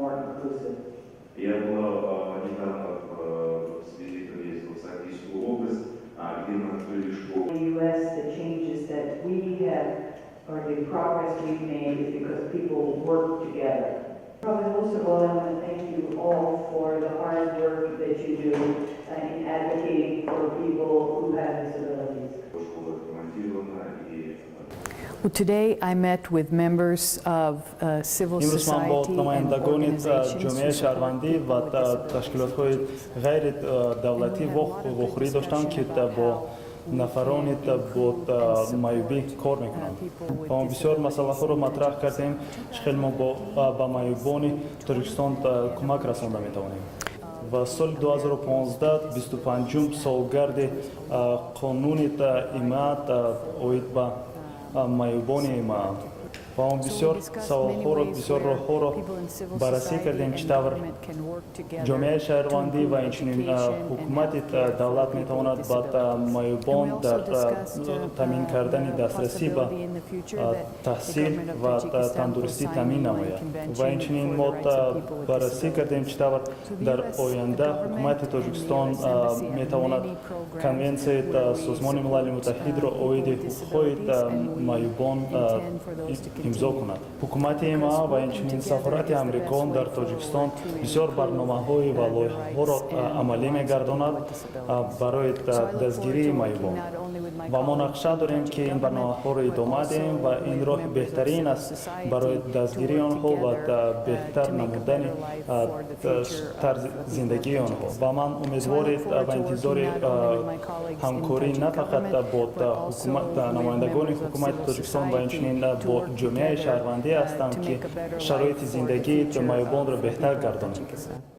more inclusive. Я была недавно с визитом ездил в Сафирскую область, где мы открыли школу. In the U.S., the changes that we have, or the progress we've made, is because people work together. Probably most of all, I want to thank you all for the hard work that you do in advocating for people who have disabilities. Today I met with members of civil society and organizations. нафарони бо маъюбӣ кор мекунанд. Ва мо бисёр масъалаҳоро матраҳ кардем, хел мо ба маъюбони Тоҷикистон кӯмак расонда метавонем. Ва соли 2015 25 солгарди қонуни ҳимоят оид ба маъюбони ҳимоят. ва мо бисёр саволҳоро, бисёр роҳҳоро баррасӣ кардем, чӣ тавр ҷомеаи шаҳрвандӣ ва инчунин ҳукумати давлат метавонад ба маъюбон дар таъмин кардани дастрасӣ ба таҳсил ва тандурустӣ таъмин намояд. Ва инчунин мо баррасӣ кардем, чӣ тавр дар оянда ҳукумати Тоҷикистон метавонад конвенсияи Созмони Милали Муттаҳидро оиди ҳуқуқи маъюбон имзо кунад. Ҳукумати МА ва инчунин Сафирати Амрико дар Тоҷикистон бисёр барномаҳои ва лоиҳаҳоро амалӣ мегардонад барои дастгирии маъюбон. Ва мо нақша дорем, ки ин барномаҳоро идома диҳем ва ин роҳи беҳтарин аст барои дастгирии онҳо ва беҳтар намудани тарзи зиндагии онҳо. Ва ман умедвори ва интизори ҳамкорӣ на фақат бо намояндагони ҳукумати Тоҷикистон ва инчунин бо ҷомеаи шаҳрвандӣ ҳастам, ки шароити зиндагии маъюбонро беҳтар гардонем.